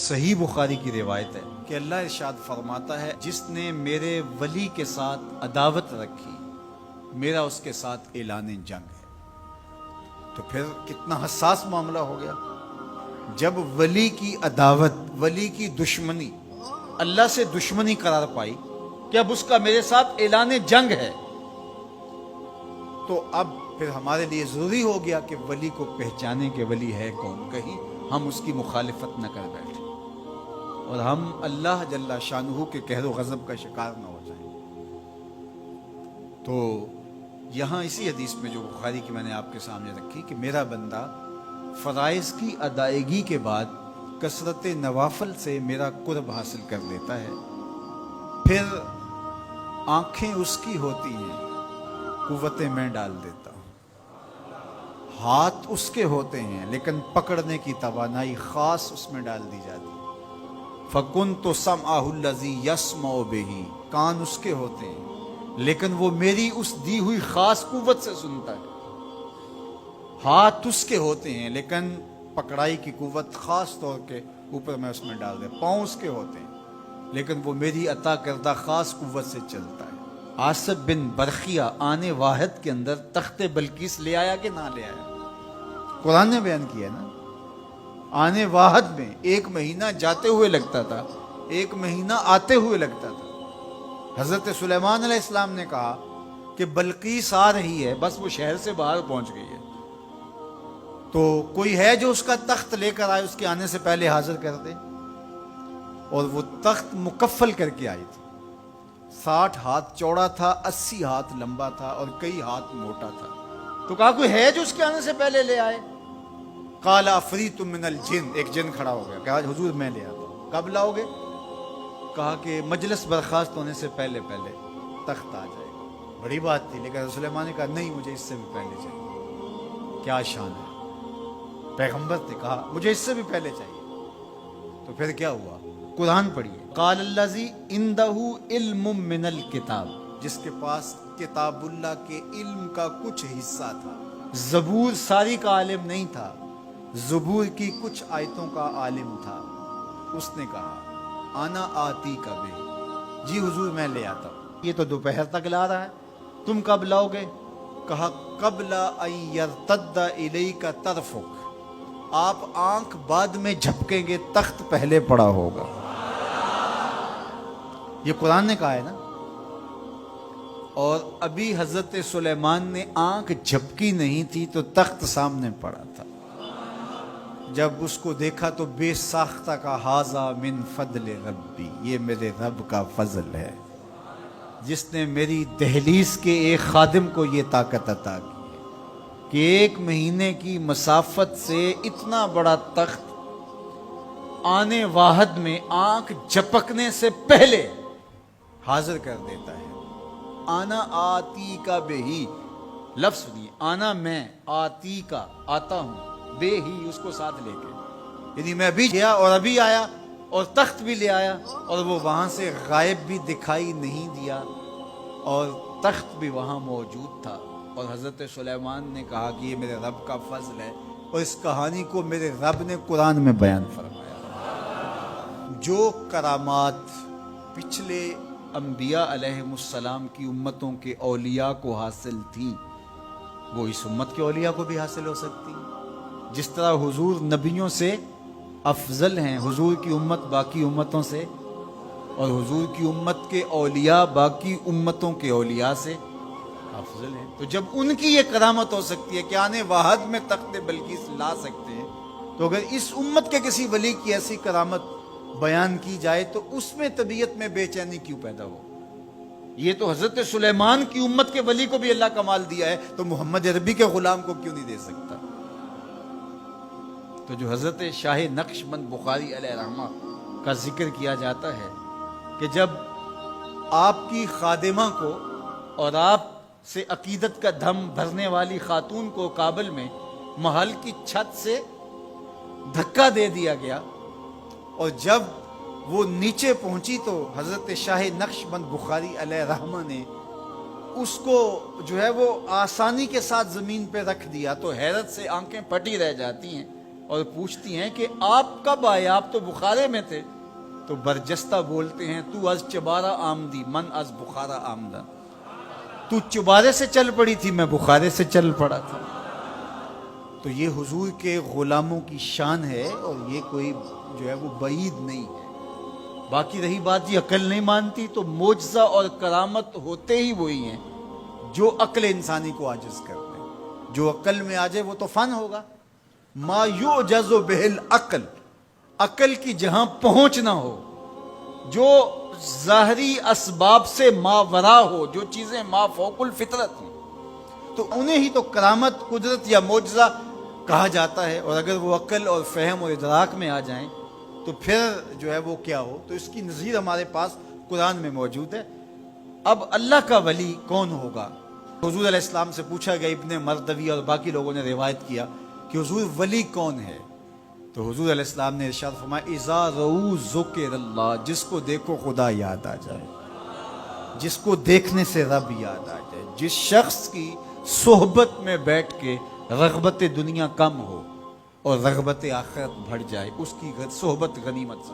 صحیح بخاری کی روایت ہے کہ اللہ ارشاد فرماتا ہے جس نے میرے ولی کے ساتھ عداوت رکھی میرا اس کے ساتھ اعلان جنگ ہے۔ تو پھر کتنا حساس معاملہ ہو گیا جب ولی کی عداوت، ولی کی دشمنی اللہ سے دشمنی قرار پائی کہ اب اس کا میرے ساتھ اعلان جنگ ہے، تو اب پھر ہمارے لیے ضروری ہو گیا کہ ولی کو پہچانے کہ ولی ہے کون، کہیں ہم اس کی مخالفت نہ کر بیٹھیں اور ہم اللہ جل شانہ کے قہر و غضب کا شکار نہ ہو جائیں۔ تو یہاں اسی حدیث میں جو بخاری کی میں نے آپ کے سامنے رکھی کہ میرا بندہ فرائض کی ادائیگی کے بعد کثرت نوافل سے میرا قرب حاصل کر لیتا ہے، پھر آنکھیں اس کی ہوتی ہیں، قوتیں میں ڈال دیتا ہوں، ہاتھ اس کے ہوتے ہیں لیکن پکڑنے کی توانائی خاص اس میں ڈال دی جاتی ہے۔ فَكُنْتُ سَمْعَهُ الَّذِي يَسْمَعُ بِهِ، کان اس کے ہوتے ہیں لیکن وہ میری اس دی ہوئی خاص قوت سے سنتا ہے۔ ہاتھ اس کے ہوتے ہیں لیکن پکڑائی کی قوت خاص طور کے اوپر میں اس میں ڈال دے۔ پاؤں اس کے ہوتے ہیں لیکن وہ میری عطا کردہ خاص قوت سے چلتا ہے۔ آصف بن برخیہ آنے واحد کے اندر تخت بلقیس لے آیا کہ نہ لے آیا؟ قرآن نے بیان کیا نا، آنے واحد میں 1 مہینہ جاتے ہوئے لگتا تھا، 1 مہینہ آتے ہوئے لگتا تھا۔ حضرت سلیمان علیہ السلام نے کہا کہ بلقیس آ رہی ہے، بس وہ شہر سے باہر پہنچ گئی ہے، تو کوئی ہے جو اس کا تخت لے کر آئے، اس کے آنے سے پہلے حاضر کر دے۔ اور وہ تخت مکفل کر کے آئی تھی، 60 ہاتھ چوڑا تھا، 80 ہاتھ لمبا تھا اور کئی ہاتھ موٹا تھا۔ تو کہا کوئی ہے جو اس کے آنے سے پہلے لے آئے؟ قال عفریت من الجن، ایک جن کھڑا ہو گیا، کہا حضور میں لے آتا ہوں۔ کب لاؤ گے؟ کہا کہ مجلس برخاست ہونے سے پہلے تخت آ جائے گا۔ بڑی بات تھی، لیکن سلیمان نے کہا نہیں، مجھے اس سے بھی پہلے چاہیے۔ کیا شان ہے، پیغمبر نے کہا مجھے اس سے بھی پہلے چاہیے۔ تو پھر کیا ہوا؟ قرآن پڑھیے، قال الذی عندہ علم من الکتاب، جس کے پاس کتاب اللہ کے علم کا کچھ حصہ تھا۔ زبور ساری کا عالم نہیں تھا، زبور کی کچھ آیتوں کا عالم تھا۔ اس نے کہا انا آتی کا بے، جی حضور میں لے آتا ہوں۔ یہ تو دوپہر تک لا رہا ہے، تم کب لاؤ گے؟ کہا قبل ان یرتد الیک طرفک، آپ آنکھ بعد میں جھپکیں گے، تخت پہلے پڑا ہوگا۔ یہ قرآن نے کہا ہے نا۔ اور ابھی حضرت سلیمان نے آنکھ جھپکی نہیں تھی تو تخت سامنے پڑا تھا۔ جب اس کو دیکھا تو بے ساختہ کا ھذا من فضل ربی، یہ میرے رب کا فضل ہے جس نے میری دہلیز کے ایک خادم کو یہ طاقت عطا کی ہے کہ 1 مہینے کی مسافت سے اتنا بڑا تخت آنے واحد میں آنکھ جھپکنے سے پہلے حاضر کر دیتا ہے۔ آنا آتی کا بے ہی، لفظ سنیے، آنا میں، آتی کا آتا ہوں، بے ہی اس کو ساتھ لے کے، یعنی میں ابھی گیا اور ابھی آیا اور تخت بھی لے آیا، اور وہ وہاں سے غائب بھی دکھائی نہیں دیا اور تخت بھی وہاں موجود تھا۔ اور حضرت سلیمان نے کہا کہ یہ میرے رب کا فضل ہے، اور اس کہانی کو میرے رب نے قرآن میں بیان فرمایا۔ جو کرامات پچھلے انبیاء علیہم السلام کی امتوں کے اولیاء کو حاصل تھی، وہ اس امت کے اولیاء کو بھی حاصل ہو سکتی ہیں۔ جس طرح حضور نبیوں سے افضل ہیں، حضور کی امت باقی امتوں سے، اور حضور کی امت کے اولیاء باقی امتوں کے اولیاء سے افضل ہیں۔ تو جب ان کی یہ کرامت ہو سکتی ہے کہ آنے واحد میں تخت بلقیس لا سکتے ہیں، تو اگر اس امت کے کسی ولی کی ایسی کرامت بیان کی جائے تو اس میں طبیعت میں بے چینی کیوں پیدا ہو؟ یہ تو حضرت سلیمان کی امت کے ولی کو بھی اللہ کمال دیا ہے، تو محمد عربی کے غلام کو کیوں نہیں دے سکتا؟ تو جو حضرت شاہ نقشبند بخاری علیہ رحمہ کا ذکر کیا جاتا ہے کہ جب آپ کی خادمہ کو اور آپ سے عقیدت کا دھم بھرنے والی خاتون کو کابل میں محل کی چھت سے دھکا دے دیا گیا، اور جب وہ نیچے پہنچی تو حضرت شاہ نقشبند بخاری علیہ رحمہ نے اس کو جو ہے وہ آسانی کے ساتھ زمین پہ رکھ دیا، تو حیرت سے آنکھیں پھٹی رہ جاتی ہیں اور پوچھتی ہیں کہ آپ کب آئے، آپ تو بخارے میں تھے؟ تو برجستہ بولتے ہیں تو از چبارہ آمدی من از بخارا آمدہ، تو چبارے سے چل پڑی تھی، میں بخارے سے چل پڑا تھا۔ تو یہ حضور کے غلاموں کی شان ہے، اور یہ کوئی جو ہے وہ بعید نہیں ہے۔ باقی رہی بات یہ عقل نہیں مانتی، تو معجزہ اور کرامت ہوتے ہی وہی ہیں جو عقل انسانی کو عاجز کرتے ہیں۔ جو عقل میں آ جائے وہ تو فن ہوگا۔ ما یعجز بہ العقل، عقل کی جہاں پہنچ نہ ہو، جو ظاہری اسباب سے ماورا ہو، جو چیزیں ما فوق الفطرت ہیں، تو انہیں ہی تو کرامت، قدرت یا معجزہ کہا جاتا ہے۔ اور اگر وہ عقل اور فہم اور ادراک میں آ جائیں تو پھر جو ہے وہ کیا ہو؟ تو اس کی نظیر ہمارے پاس قرآن میں موجود ہے۔ اب اللہ کا ولی کون ہوگا؟ حضور علیہ السلام سے پوچھا گیا، ابن مردوی اور باقی لوگوں نے روایت کیا کہ حضور ولی کون ہے؟ تو حضور علیہ السلام نے ارشاد فرمایا، اذا رؤوا ذکر اللہ، جس کو دیکھو خدا یاد آ جائے، جس کو دیکھنے سے رب یاد آ جائے، جس شخص کی صحبت میں بیٹھ کے رغبت دنیا کم ہو اور رغبت آخرت بڑھ جائے، اس کی صحبت غنیمت سمجھو۔